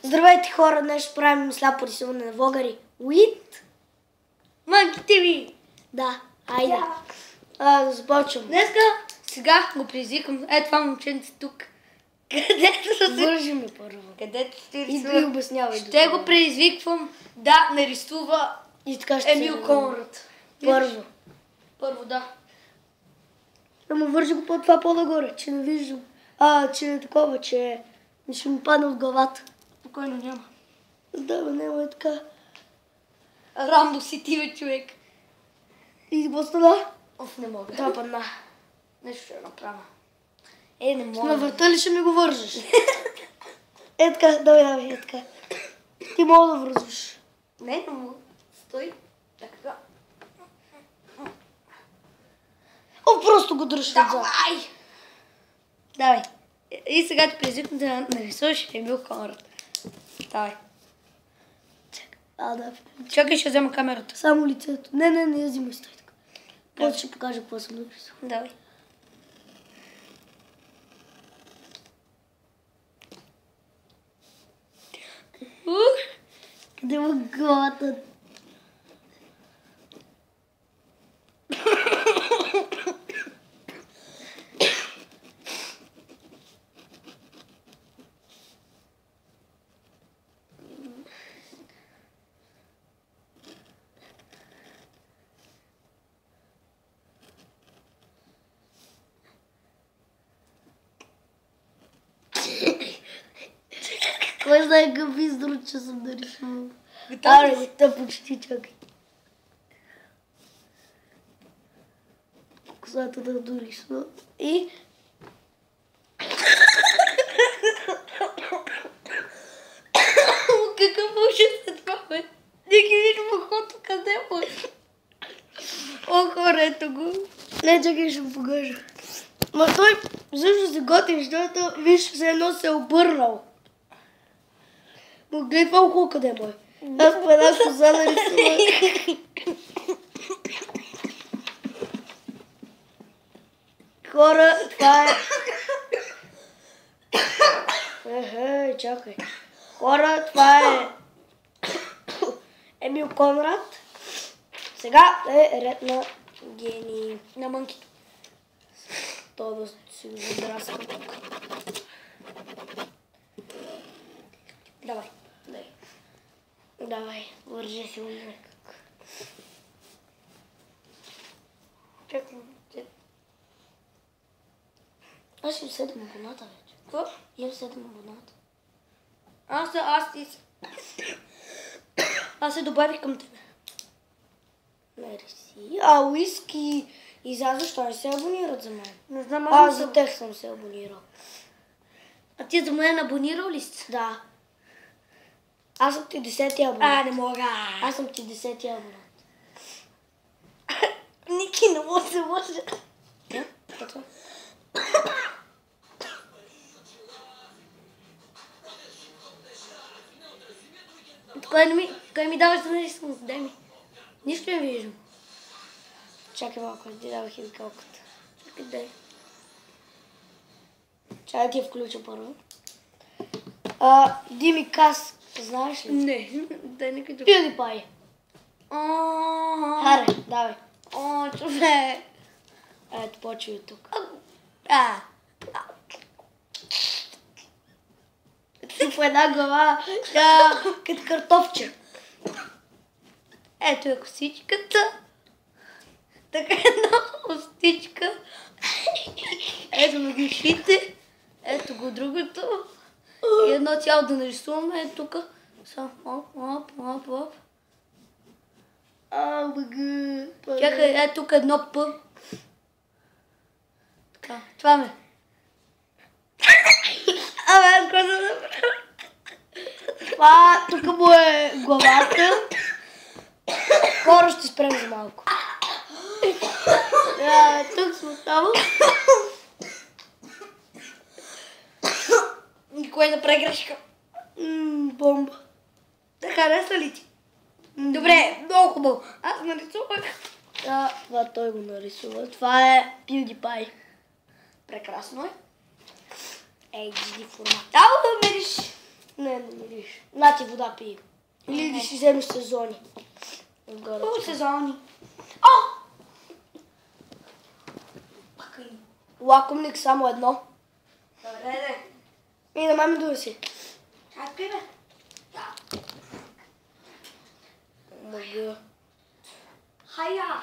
Здравейте хора, днес ще правим сляпо рисуване на влогари. Уит! Мънките ви! Да, айде. Да започвам. Днеска, сега го предизвикам. Това момченце тук. Където Вържи ми първо. Където ще И рисува. обяснявай. Ще го предизвиквам да нарисува И така ще Емил Конрад. Първо. Първо, да. Ама вържи го по това по-нагоре, че не виждам. Че е такова, че ще ми падне от главата. Спокойно няма. Да, бе, няма е така. Рамбо си ти, бе, човек. И какво стана? Оф, не мога. Това падна. Нещо ще направя. Не мога. На врата ли ще ми го вържеш? Така, давай, така. Ти мога да връзваш. Не мога. Стой. Така. Просто го дръж отзад. Давай! Давай. И сега ти предизвикам да нарисуваш Емил Конрад. Давай. Да. Чакай, ще взема камерата. Само лицето. Не я взимай, стой така. После ще покажа какво съм нарисувал. Давай. Къде му главата? Кой знае какъв издру, че съм нарисувал. Аре, те почти чакай. Косата да дорисува. И... Какъв ужас е това, бе? Не ги виждам ухото, къде му? О, хора, ето го. Не, чакай, ще му покажа. Ма той също се готин, защото виж, все едно се е обърнал. Но гледай това ухо къде е мой. Аз по една коза нарисувах. Хора, това е... чакай. Хора, това е... Емил Конрад. Сега е ред на гении. На мънкито. То да си го задраска тук. Давай. Давай, вържи си го някак. Чакай. Аз имам 7 абоната вече. Какво? Имам 7 абоната. Аз се добавих към тебе. Мерси. Уиски и защо не се абонират за мен? Не знам, Аз за тях съм се абонирал. А ти за мен абонирал ли си? Да. Аз съм ти 10-ти абонат. Не мога. Аз съм ти 10-ти абонат. Ники, не мога да се лъжа. Да? Какво? Кой ми даваш да нарисувам? Дай ми. Нищо не виждам. Чакай малко, ти давах и калката. Чакай, дай. Чакай да ти я включа първо. Дими Кас, знаеш ли? Не, дай някой друг. PewDiePie. Харе, давай. Човек. Ето, почва и тук. Ти по една глава, като картофче. Ето е косичката. Така една костичка. Ето на гушите. Ето го другото. И едно цяло да нарисуваме. Ето тук. Само оп. Чакай, ето тук едно П. Така, това ме. Аз какво да направя? Това тук му е главата. Хора, ще спрем за малко. Тук сме само. Никой не прави грешка. Бомба. Така, харесва ли ти? Добре, много хубаво. Аз нарисувах. Това той го нарисува. Това е PewDiePie. Прекрасно е. HD формат. Да, да мериш. Не, не мериш. пиеш? На ти вода пий. Или да си вземеш сезони. Отгоре. Колко сезони? О! Пакай. Лакомник само едно. Добре, И на мами доси. чакай бе. Мъга. Хая!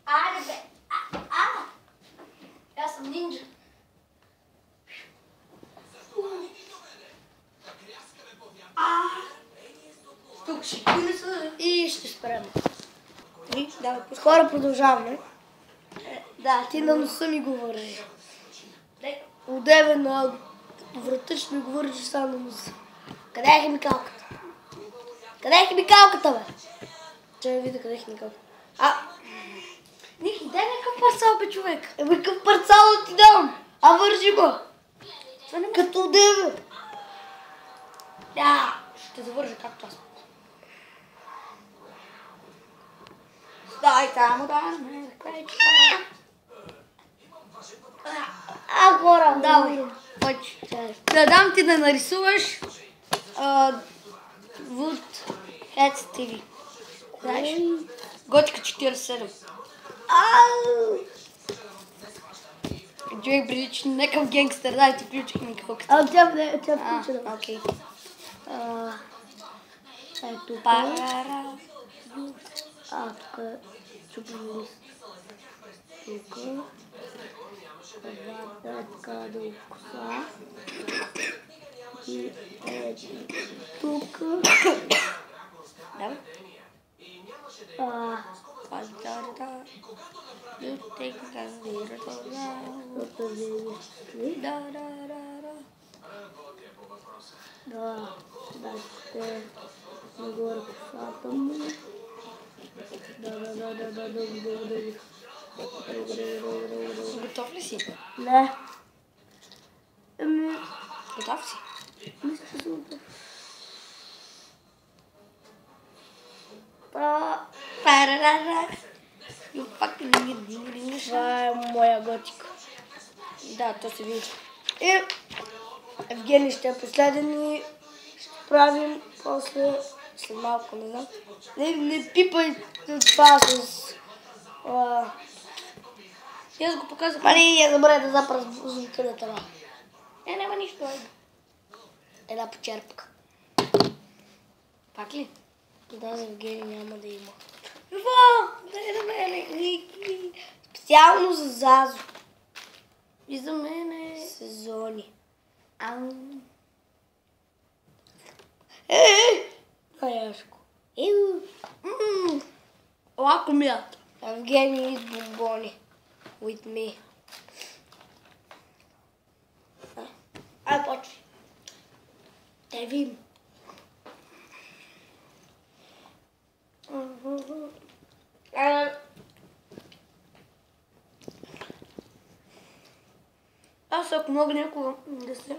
Аре бе! Аз съм нинджа. Тук ще не са. И ще спрем. Давай, Скоро продължаваме. Да, Ти на носа ми говориш. дай. Одеве на врата ще ми говориш само на носа. Къде е химикалката? Къде е химикалката, бе? Че видя къде е химикалката. Ники, дай някакъв парцал, бе, човек. Какъв парцал да ти дам? Вържи ма. Това не Като одеве. Да, ще завържа както аз. Дай само да ме кречка. Хора. Давай, почи. Да дам ти да нарисуваш Wood Heads TV. Знаеш? Готика 47. Човек прилича не към генгстър, дай ти включих микалката. Тя е включена. Окей. Ето Парара. тук е чупен лист. Тук. Вата е така до коса. И тук. Давай. Дайте нагоре косата му. Готов ли си? Не. Готов си? Мисля, че съм готов. Парарара. You fucking ding. Това е моя готика. Да, то се вижда. И Евгений ще е последен и ще правим после, след малко, не знам. Не пипай това с... И аз го показах. Мали, я забравя да запра звука на това. Няма нищо. Една почерпка. Пак ли? Да, за Евгений няма да има. Какво? Дай на мене. Специално за Зазо. И за мене. Сезони. Аяшко. Лакомията. Евгений и бомбони. With me. Ай, почвай. Те вим. Аз ако мога някога да се...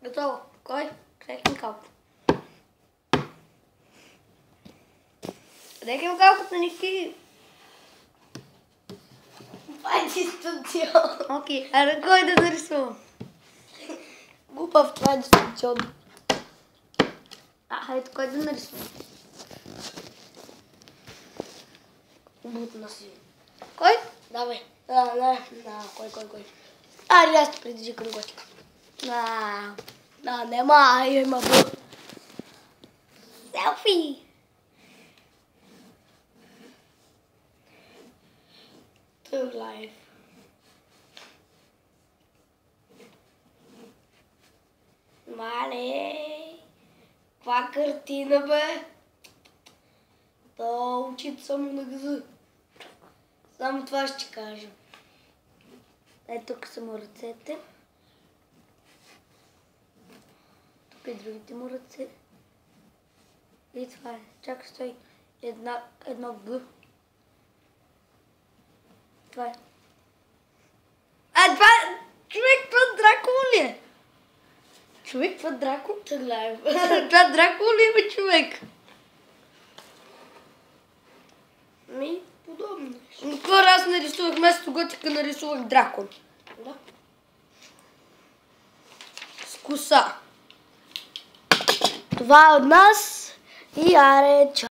Готово. Кой? Къде е химикалката? Къде е химикалката, Ники? Това е дистанционно. Окей, аре кой да нарисувам? Глупав, това е дистанционно. Ето кой да нарисувам? Бутна си. Кой? Давай. Кой? Аре, аз те придържи към готика. Нема, има бъл. Селфи! Тъг лайф. Мале, каква картина, бе? То очите са му на гъза. Само това ще кажа. Ето тук са му ръцете. Тук и другите му ръце. И това е. Чакай, стой. Едно Г. Това е. Това е... Човек, това Дракула ли е? Човек, това Дракула? Тъг лайф. Това Дракула ли е, бе, човек? Подобно. Какво раз нарисувам? нарисувах вместо готика, нарисувах дракон. Да. С коса. Това е от нас и аре, чао.